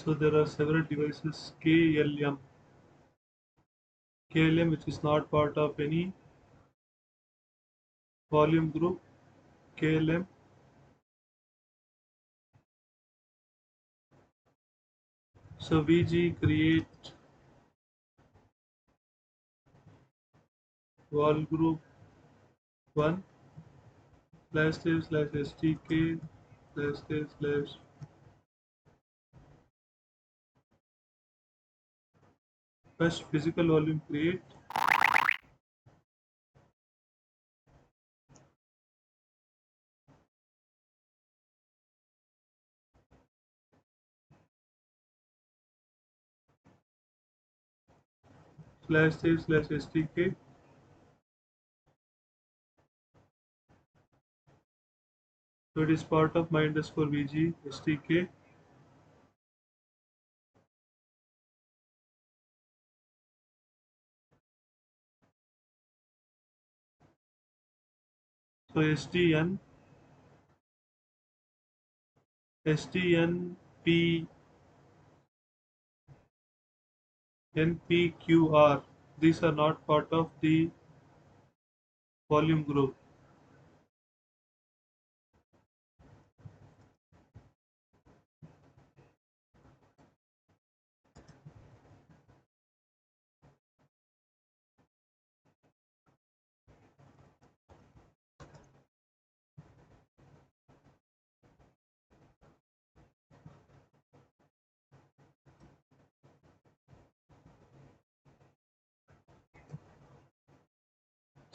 So there are several devices KLM which is not part of any volume group, KLM. So VG create vol group 1 // STK // first physical volume create // STK. So it is part of my underscore VG STK. So STNP NPQR, these are not part of the volume group.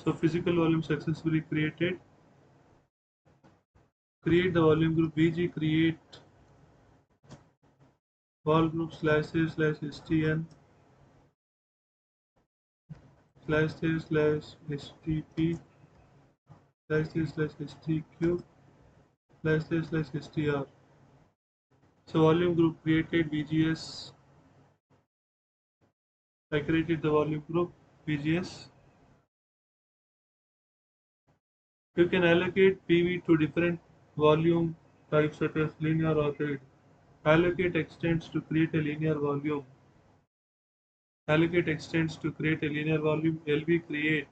So physical volume successfully created. Create the volume group VG, create vol group // STN // STP // STQ // STR. So volume group created VGS. I created the volume group VGS. You can allocate PV to different volume types such as linear or rate. Allocate extents to create a linear volume. Allocate extents to create a linear volume. LV create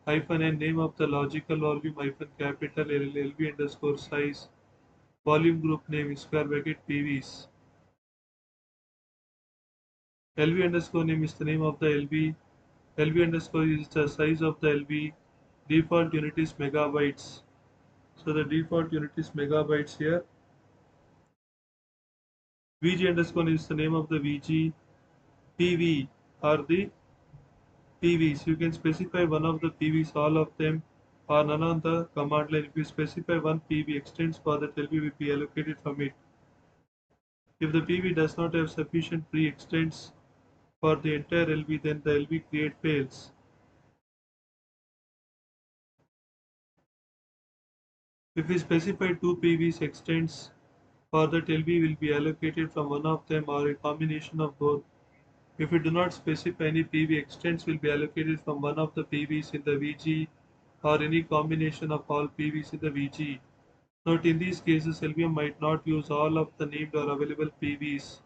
-n name of the logical volume -capital LV underscore size. Volume group name square bracket PVs. LV underscore name is the name of the LV. LV underscore is the size of the LV. Default unit is megabytes. So the default unit is megabytes here. VG underscore is the name of the VG. PV are the PVs. You can specify one of the PVs, all of them, or none on the command line. If you specify one PV, extends for that LV will be allocated from it. If the PV does not have sufficient pre-extents for the entire LV, then the LV create fails. If we specify two PVs, extents for that LV will be allocated from one of them or a combination of both. If we do not specify any PV, extents will be allocated from one of the PVs in the VG or any combination of all PVs in the VG. Note in these cases, LVM might not use all of the named or available PVs.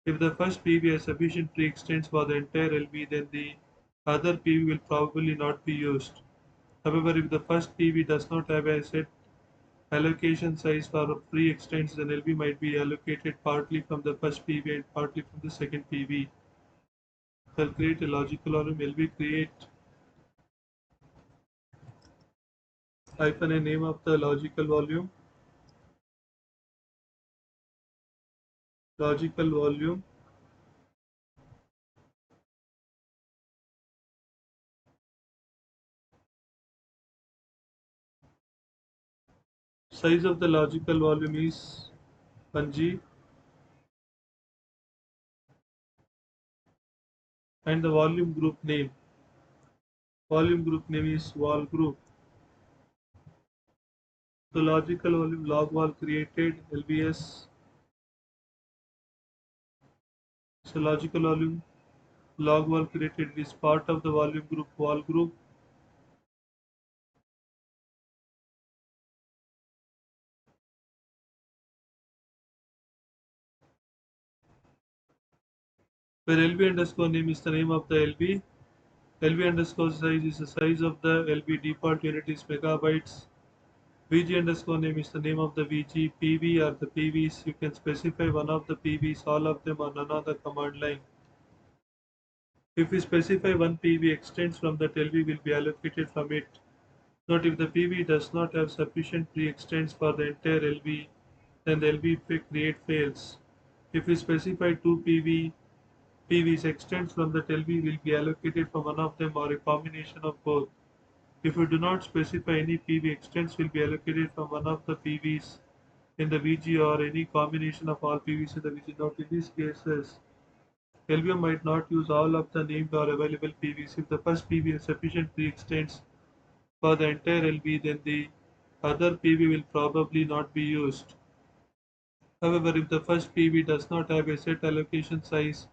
If the first PV has sufficient pre-extents for the entire LV, then the other PV will probably not be used. However, if the first PV does not have a set allocation size for pre-extents, then LV might be allocated partly from the first PV and partly from the second PV. I'll create a logical volume. LV create -a name of the logical volume. Logical volume. Size of the logical volume is 1G and the volume group name. Volume group name is vol group. The logical volume log vol created LBS. So logical volume log vol created is part of the volume group vol group. where LV underscore name is the name of the LV. LV underscore size is the size of the LV, default unit is megabytes. VG underscore name is the name of the VG. PV are the PVs. You can specify one of the PVs, all of them, or none of the command line. If we specify one PV, extends from that LV will be allocated from it. Note, if the PV does not have sufficient pre-extends for the entire LV, then the LV create fails. If we specify two PVs, extends from that LV will be allocated from one of them or a combination of both. If we do not specify any PV, extents will be allocated from one of the PVs in the VG or any combination of all PVs in the VG. Note, in these cases, LVM might not use all of the named or available PVs. If the first PV has sufficient pre-extents for the entire LV, then the other PV will probably not be used. However, if the first PV does not have a set allocation size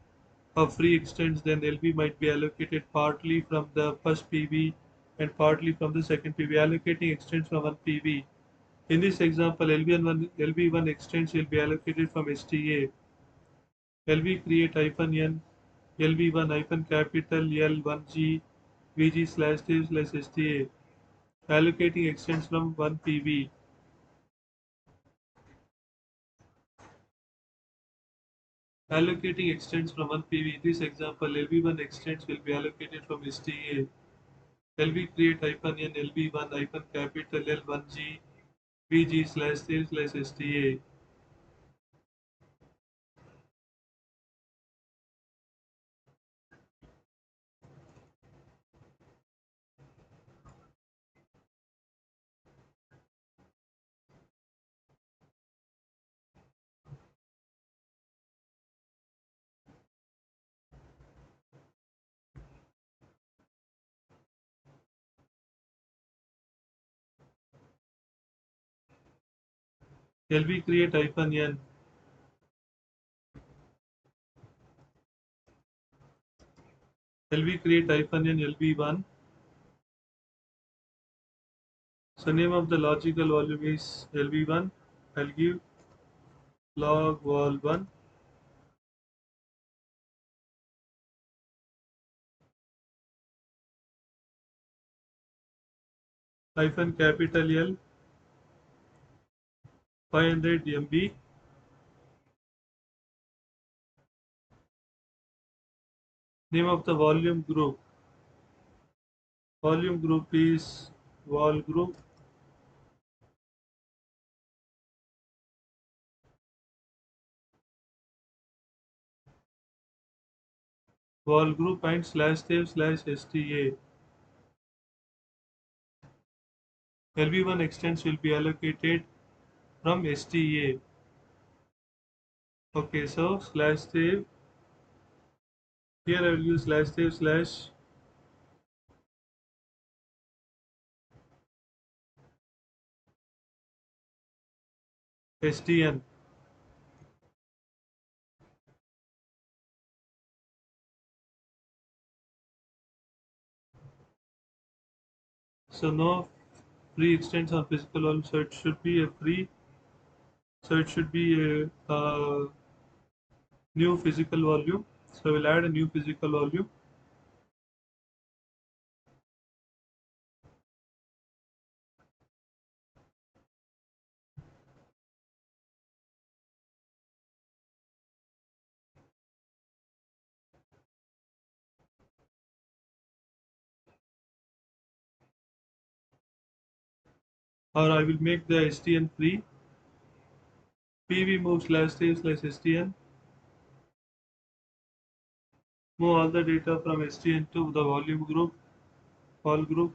of free extents, then LV might be allocated partly from the first PV and partly from the second PV, allocating extents from one PV. In this example, LV1 extents will be allocated from STA. LV create -n, LV1 hyphen capital L1G VG slash T slash STA, allocating extents from one PV. Allocating extents from one PV. In this example, LV1 extents will be allocated from STA. LV create -n LV1 hyphen capital L1G VG slash T slash STA. LV create -n. LV create -n LV1. So name of the logical volume is LV1. I'll give log vol1 hyphen capital L 500 MB. Name of the volume group. Volume group is vol group. Vol group and slash save slash STA. LV1 extents will be allocated from STA. Okay, so slash save. Here I will use slash save slash STN. So no free extents on physical volume, so it should be a free. So it should be a new physical volume. So we'll add a new physical volume. Or I will make the STN free. PV move slash save slash STN. Move all the data from STN to the volume group, vol group.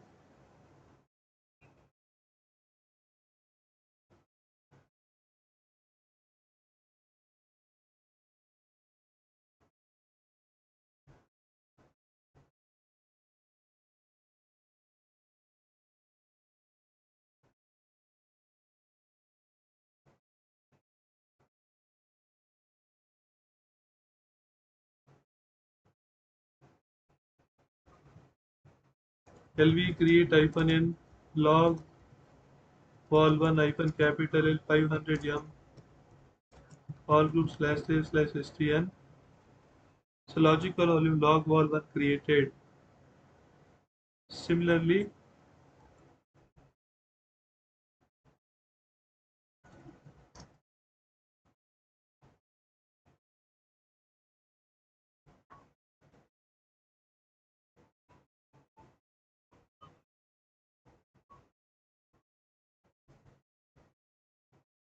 LV create -n log vol1 hyphen capital L 500 M all group slash save slash STN. So logical volume log wall 1 created. Similarly,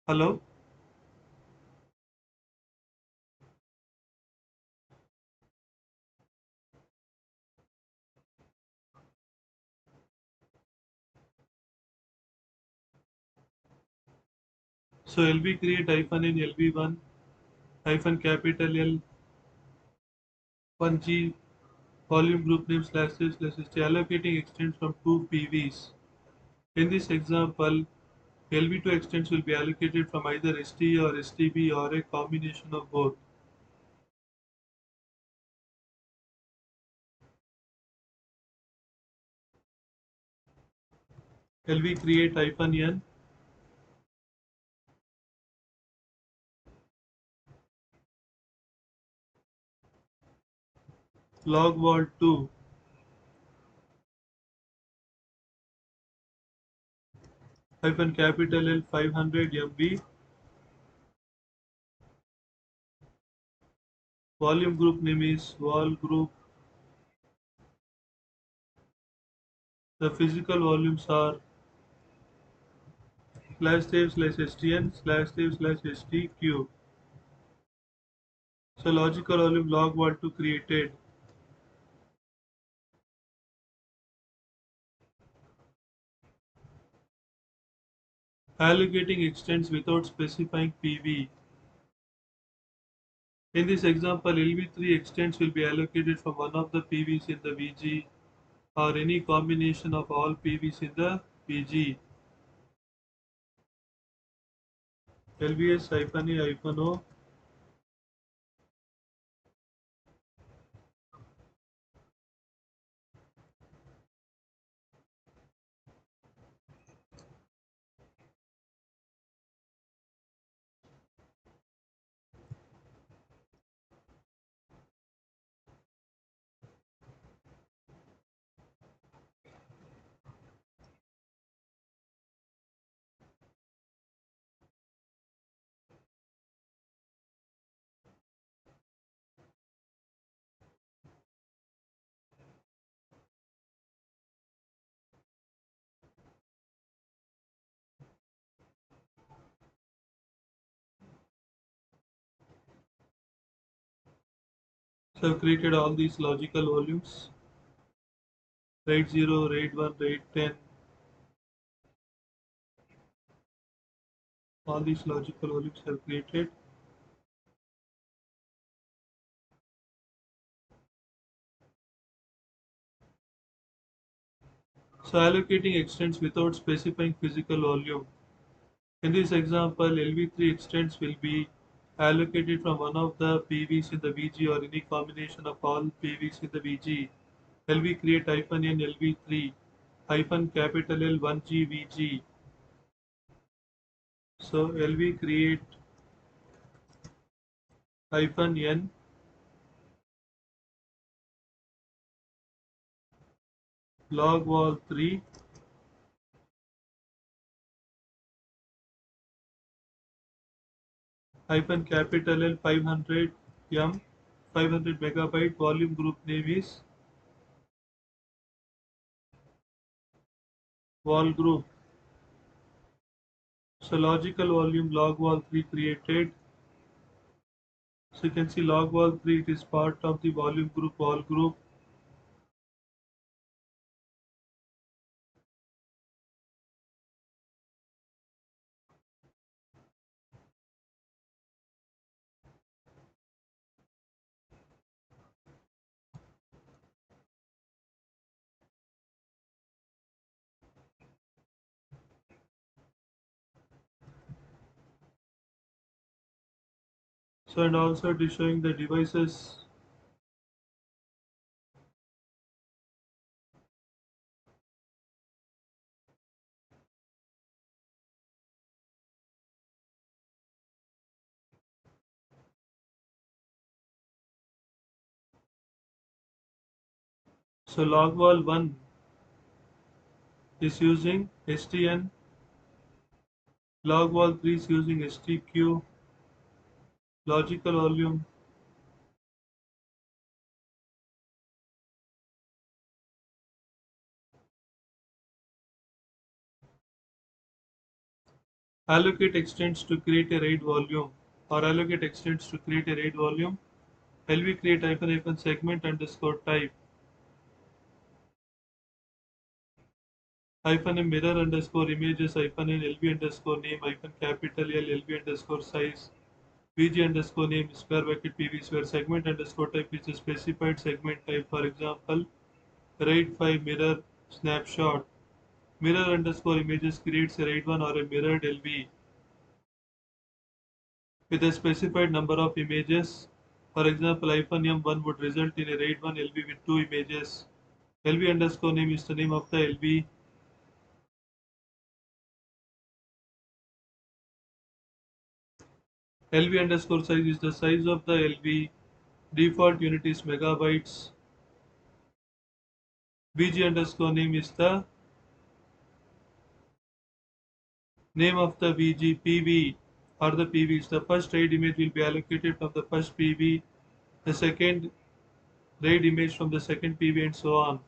hello. So LV create hyphen in LV1 hyphen capital L 1G volume group name //st allocating extents from two PVs. In this example, LV2 extents will be allocated from either ST or STB or a combination of both. LV create hyphen N log wall 2 hyphen capital L 500 MB volume group name is wall group. The physical volumes are /save/stn/save/stq. So logical volume log wall 2 created. Allocating extents without specifying PV. In this example, LV3 extents will be allocated from one of the PVs in the VG or any combination of all PVs in the VG. LVS-A-O So I've created all these logical volumes. RAID 0, RAID 1, RAID 10. All these logical volumes have created. So allocating extents without specifying physical volume. In this example, LV3 extents will be allocated from one of the PVs in the VG or any combination of all PVs in the VG. LV create hyphen N LV3 hyphen capital L 1G VG. So LV create hyphen N log wall 3 hyphen capital L 500 M 500 megabyte volume group name is wall group. So logical volume log wall 3 created. So you can see log wall 3 it is part of the volume group wall group. So and also it is showing the devices. So logwall 1 is using STN, logwall 3 is using STQ, logical volume. Allocate extents to create a RAID volume or allocate extents to create a RAID volume. LV create hyphen segment underscore type hyphen M mirror underscore images hyphen N LV underscore name hyphen capital L LV underscore size VG underscore name square bracket PV square segment underscore type is a specified segment type. For example, RAID 5 mirror snapshot. Mirror underscore images creates a RAID 1 or a mirrored LV with a specified number of images. For example, hyphen M1 would result in a RAID 1 LV with 2 images. LV underscore name is the name of the LV. LV underscore size is the size of the LV. Default unit is megabytes. VG underscore name is the name of the VG PV or the PVs. The first RAID image will be allocated from the first PV, the second RAID image from the second PV, and so on.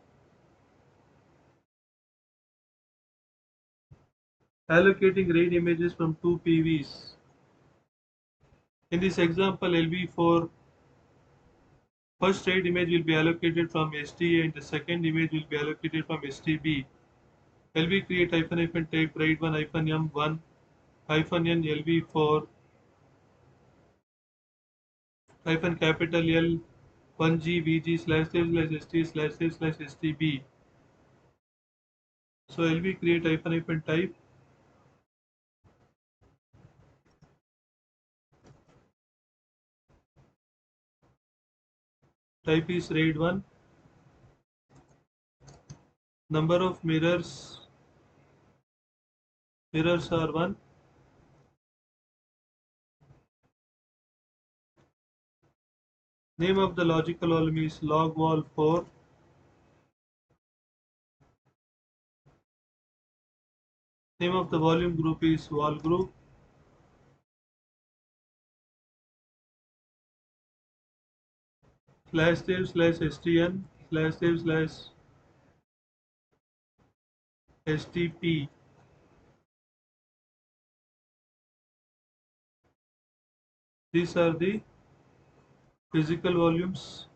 Allocating RAID images from two PVs. In this example, LV4 first RAID image will be allocated from STA and the second image will be allocated from STB. LV create hyphen type RAID 1 hyphen M1 hyphen N LV4 hyphen capital L 1G VG slash save slash ST slash save slash STB. So LV create hyphen type is RAID 1. Number of mirrors are 1. Name of the logical volume is logwall 4. Name of the volume group is wall group. Slash save slash STN slash save slash STP. These are the physical volumes.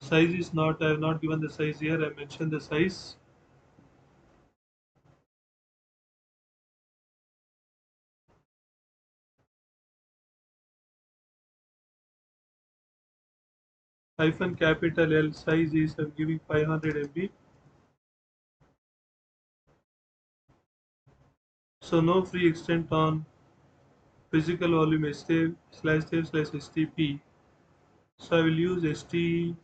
Size is not, I have not given the size here, I mentioned the size. Hyphen capital L size is I'm giving 500 MB. So no free extent on physical volume save slash STP. So I will use STQ.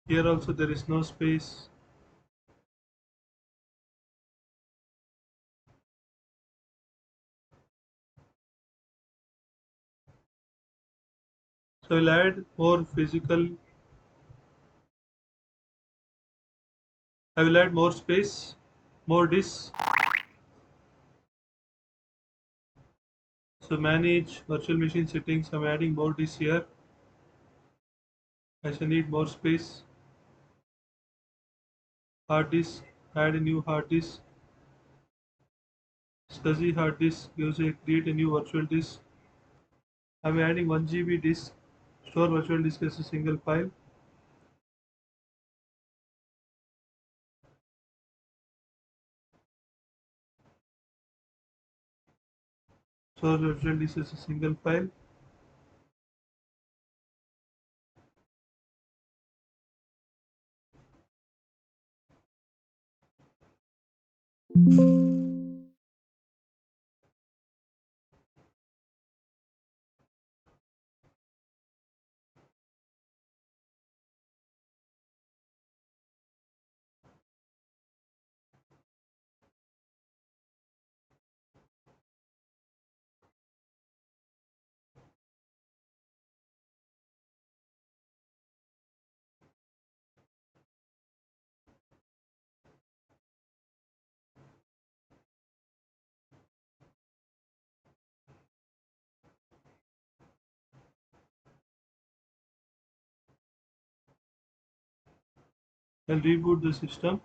Here also there is no space. So I will add more physical. I will add more space, more disks. So manage virtual machine settings. I'm adding more disks here. I shall need more space. Hard disk. Add a new hard disk. SCSI hard disk gives a create a new virtual disk. I'm adding 1 GB disk. Store virtual disk as a single file. Store virtual disk as a single file. I'll reboot the system.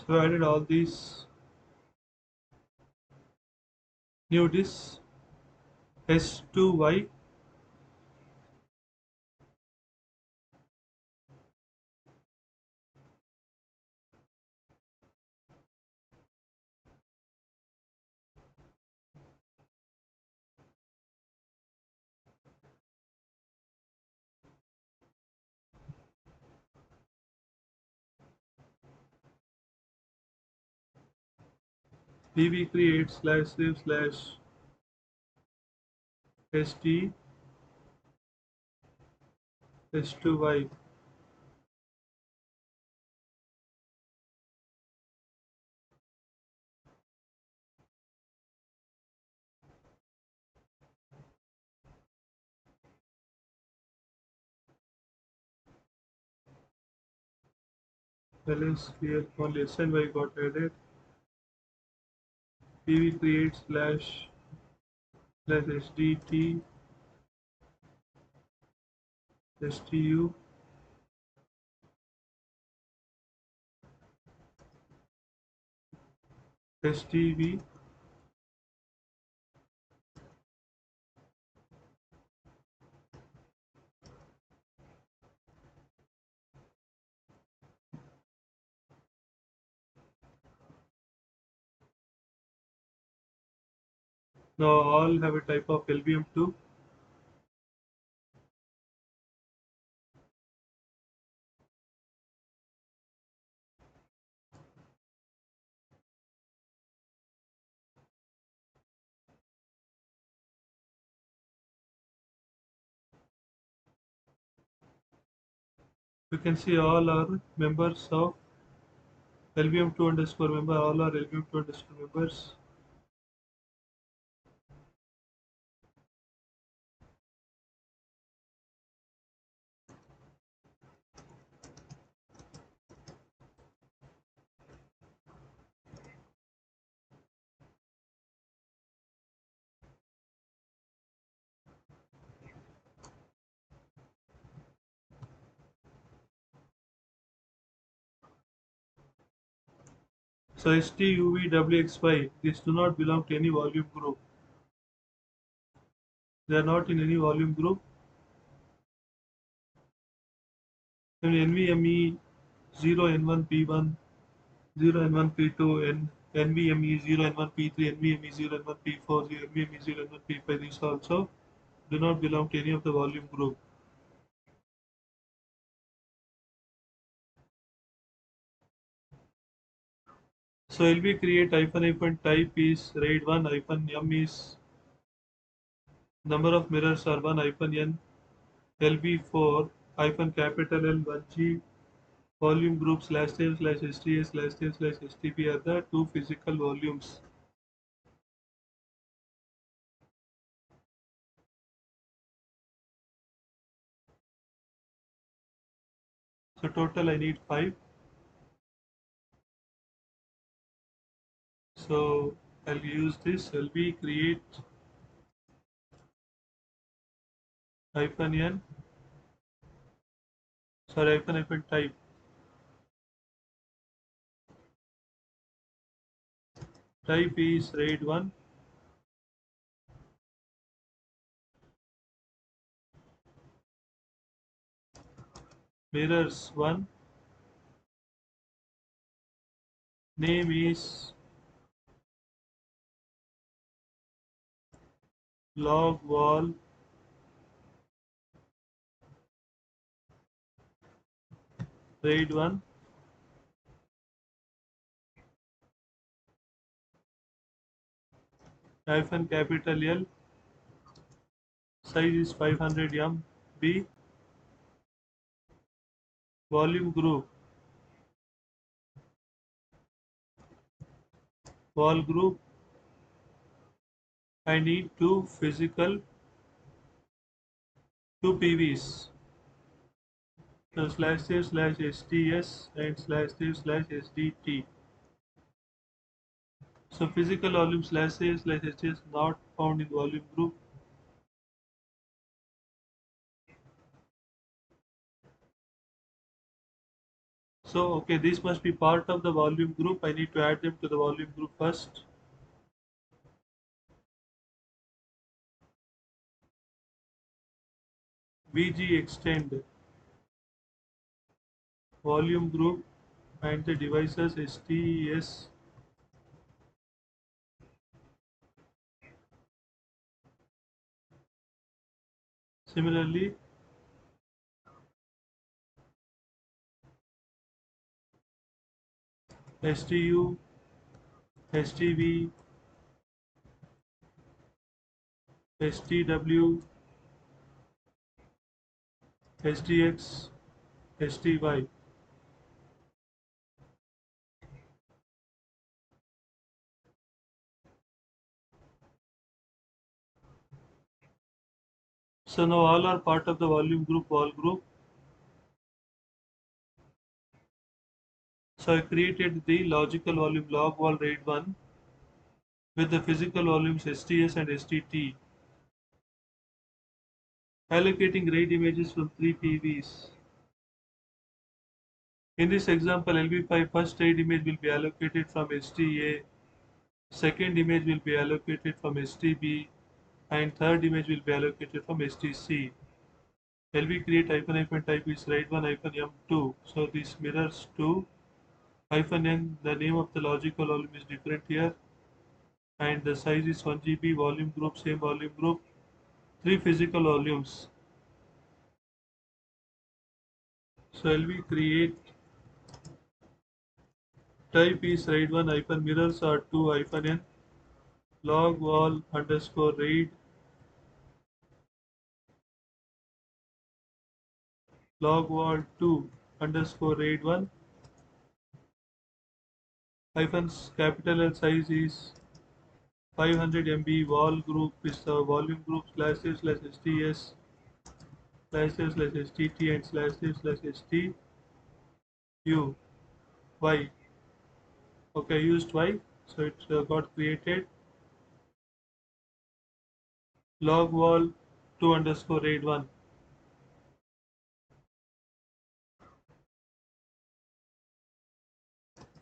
So I added all these new disks S2Y. PV create slash save slash SD S2Y. LS here only SNY got added. PV create slash SDT STU STV. Now all have a type of LVM2. You can see all are members of LVM2 underscore member, all are LVM2 underscore members. So STUVWXY, these do not belong to any volume group. They are not in any volume group. Then NVMe 0 N1 P1, 0 N1 P2, NVMe 0 N1 P3, NVMe 0 N1 P4, NVMe 0 N1 P5. These also do not belong to any of the volume group. So LV create hyphen type is RAID1 hyphen M is number of mirrors are 1 hyphen N LV4 hyphen capital L 1G volume group slash name slash STA slash name slash STP are the two physical volumes. So total I need 5. So I'll use this LV create hyphen N, sorry hyphen type. Type is RAID 1. Mirrors 1. Name is log wall RAID 1. Hyphen capital L. Size is 500 MB. Volume group. Wall group. I need two PVs. So /save/STS and /save/SDT. So physical volume /save/STS not found in volume group. So okay, this must be part of the volume group. I need to add them to the volume group first. VG extend volume group and the devices STS. Similarly, STU, STV, STW, STX, STY. So now all are part of the volume group, wall group. So I created the logical volume log wall RAID 1 with the physical volumes STS and STT. Allocating RAID images from 3 PVs. In this example, LV5 first RAID image will be allocated from STA, second image will be allocated from STB, and third image will be allocated from STC. LV create hyphen type is RAID 1 hyphen M2. So this mirrors 2 hyphen N. The name of the logical volume is different here, and the size is 1 GB. Volume group same volume group. 3 physical volumes. So LV create type is RAID 1 hyphen mirrors are 2 hyphen N log wall underscore RAID log wall 2 underscore RAID 1 hyphens capital L size is 500 MB. Wall group is the volume group /save/STS /save/STT and /save/STU. Y. Okay, I used Y, so it got created. Log wall 2 underscore RAID 1.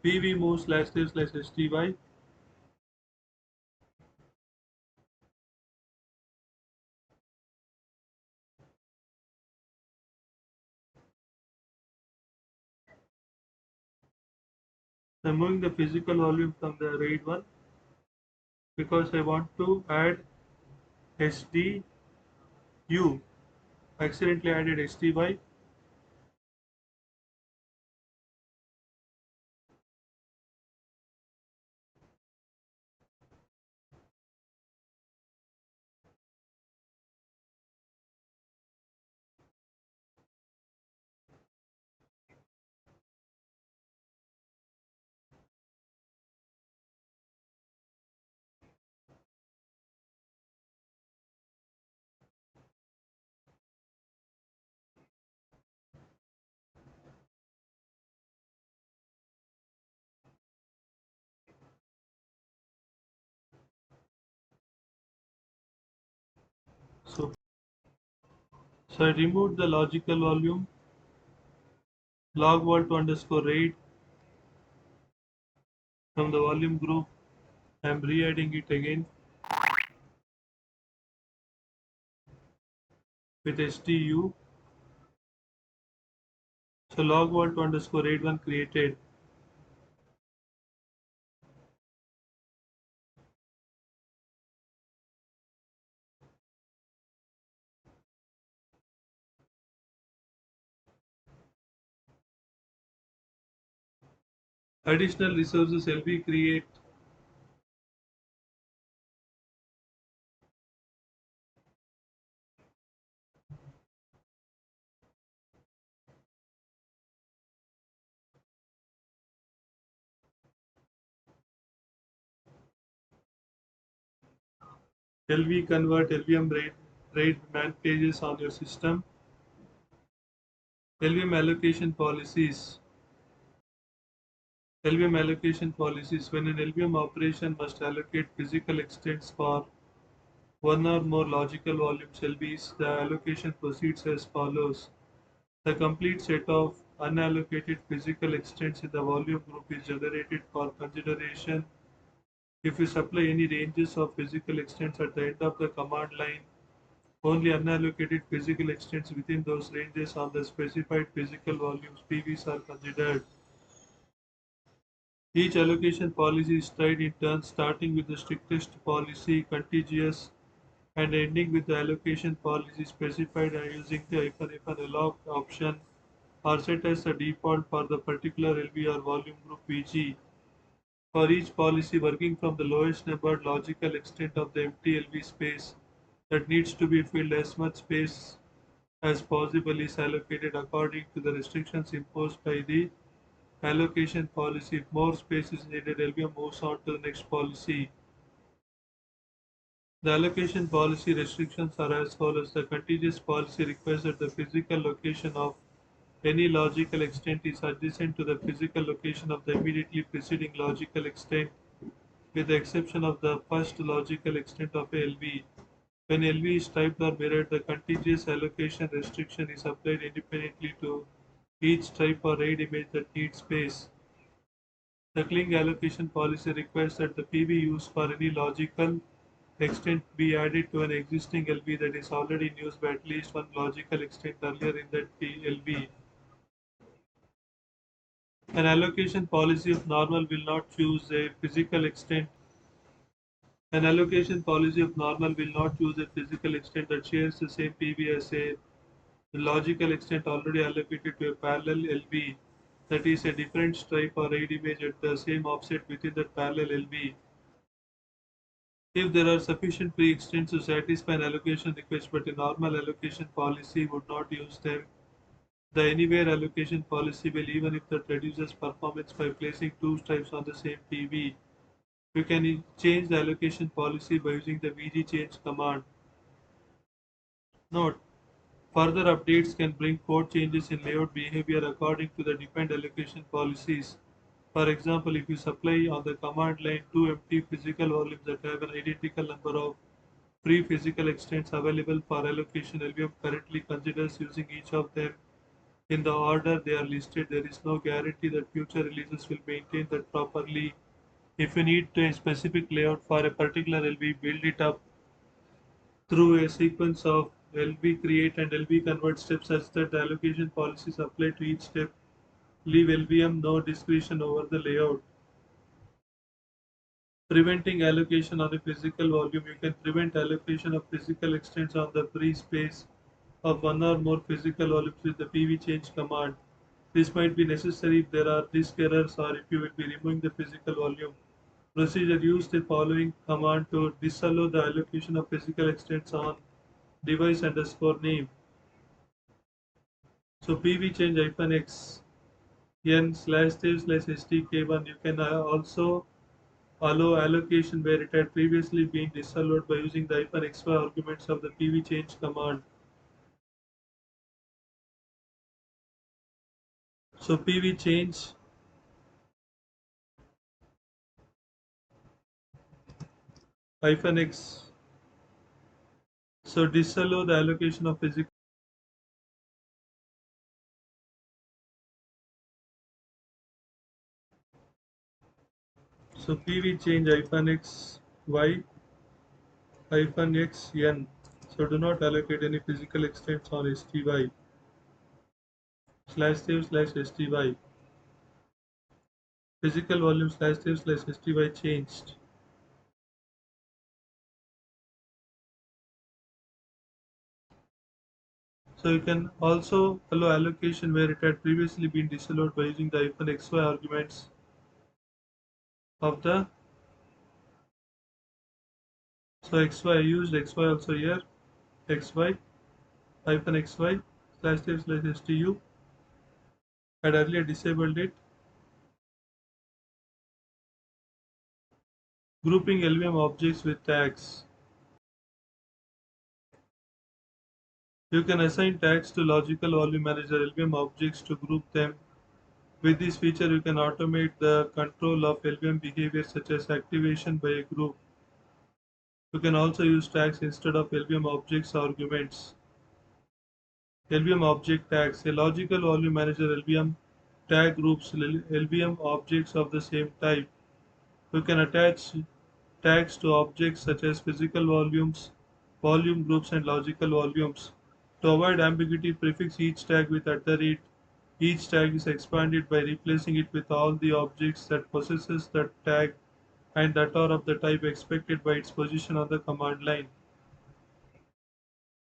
PV move /save/STY. I'm moving the physical volume from the RAID 1 because I want to add SDU. Accidentally added STY. So, so I removed the logical volume log wall 2 underscore RAID from the volume group I'm re-adding it again with STU. So log vault underscore 81 created. Additional resources LV create. LV convert LVM rate man pages on your system. LVM allocation policies. LVM allocation policies. When an LVM operation must allocate physical extents for one or more logical volumes LVs, the allocation proceeds as follows. The complete set of unallocated physical extents in the volume group is generated for consideration. If you supply any ranges of physical extents at the end of the command line, only unallocated physical extents within those ranges on the specified physical volumes PVs are considered. Each allocation policy is tried in turn, starting with the strictest policy, contiguous, and ending with the allocation policy specified and using the alloc option are set as the default for the particular LV or volume group VG. For each policy working from the lowest numbered logical extent of the empty LV space that needs to be filled, as much space as possible is allocated according to the restrictions imposed by the allocation policy. If more space is needed, LVM moves on to the next policy. The allocation policy restrictions are as follows. The contiguous policy requires that the physical location of any logical extent is adjacent to the physical location of the immediately preceding logical extent, with the exception of the first logical extent of a LV. When LV is typed or mirrored, the contiguous allocation restriction is applied independently to each type or RAID image that needs space. The Kling allocation policy requires that the PV used for any logical extent be added to an existing LV that is already in use by at least one logical extent earlier in that LV. An allocation policy of normal will not choose a physical extent. An allocation policy of normal will not choose a physical extent that shares the same PV as a logical extent already allocated to a parallel LV, that is a different stripe or RAID image at the same offset within that parallel LV. If there are sufficient pre-extents to satisfy an allocation request but a normal allocation policy would not use them, the anywhere allocation policy will, even if that reduces performance by placing two stripes on the same PV. You can change the allocation policy by using the VG change command. Note: further updates can bring code changes in layout behavior according to the defined allocation policies. For example, if you supply on the command line two empty physical volumes that have an identical number of free physical extents available for allocation, LVM currently considers using each of them in the order they are listed. There is no guarantee that future releases will maintain that properly. If you need a specific layout for a particular LV, build it up through a sequence of LV create and LV convert steps such that the allocation policies apply to each step. Leave LVM no discretion over the layout. Preventing allocation on a physical volume. You can prevent allocation of physical extents on the free space of one or more physical volumes with the PV change command. This might be necessary if there are disk errors or if you will be removing the physical volume. Procedure: use the following command to disallow the allocation of physical extents on device underscore name. So PV change -x n slash save slash stk1. You can also allow allocation where it had previously been disallowed by using the -xy arguments of the PV change command. So PV change -x. So disallow the allocation of physical. So PV change hyphen x y hyphen x n. So do not allocate any physical extents on STY slash save slash STY. Physical volume slash save slash STY changed. So you can also allow allocation where it had previously been disallowed by using the hyphen xy arguments of the. So xy I used xy also here, xy hyphen xy slash save slash stu. Had earlier disabled it. Grouping LVM objects with tags. You can assign tags to logical volume manager LVM objects to group them. With this feature, you can automate the control of LVM behavior such as activation by a group. You can also use tags instead of LVM objects arguments. LVM object tags. A logical volume manager LVM tag groups LVM objects of the same type. You can attach tags to objects such as physical volumes, volume groups, and logical volumes. To avoid ambiguity, prefix each tag with @. Each tag is expanded by replacing it with all the objects that possesses that tag and that are of the type expected by its position on the command line.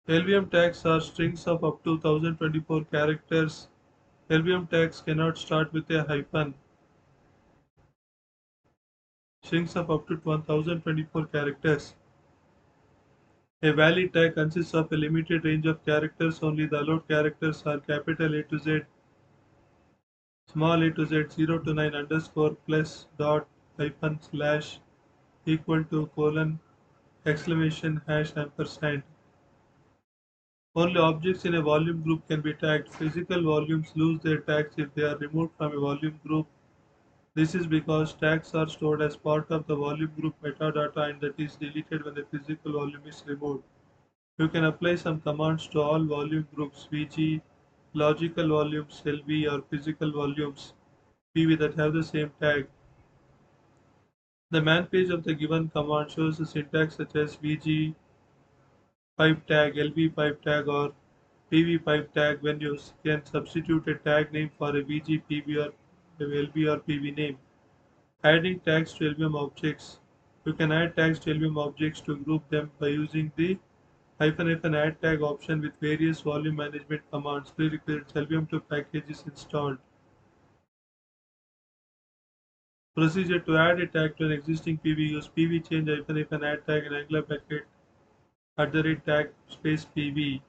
LVM tags are strings of up to 1024 characters. LVM tags cannot start with a hyphen. Strings of up to 1024 characters. A valid tag consists of a limited range of characters. Only the allowed characters are capital A to Z, small a to Z, 0 to 9 underscore plus dot hyphen slash equal to colon exclamation hash ampersand. Only objects in a volume group can be tagged. Physical volumes lose their tags if they are removed from a volume group. This is because tags are stored as part of the volume group metadata and that is deleted when the physical volume is removed. You can apply some commands to all volume groups VG, logical volumes LV or physical volumes PV that have the same tag. The man page of the given command shows the syntax such as VG pipe tag, LV pipe tag or PV pipe tag when you can substitute a tag name for a VG, PV or LV or PV name. Adding tags to LVM objects. You can add tags to LVM objects to group them by using the hyphen add tag option with various volume management commands. Prerequisites LVM2 package is installed. Procedure to add a tag to an existing PV, use PV change hyphen add tag in Angular bracket @ tag space PV.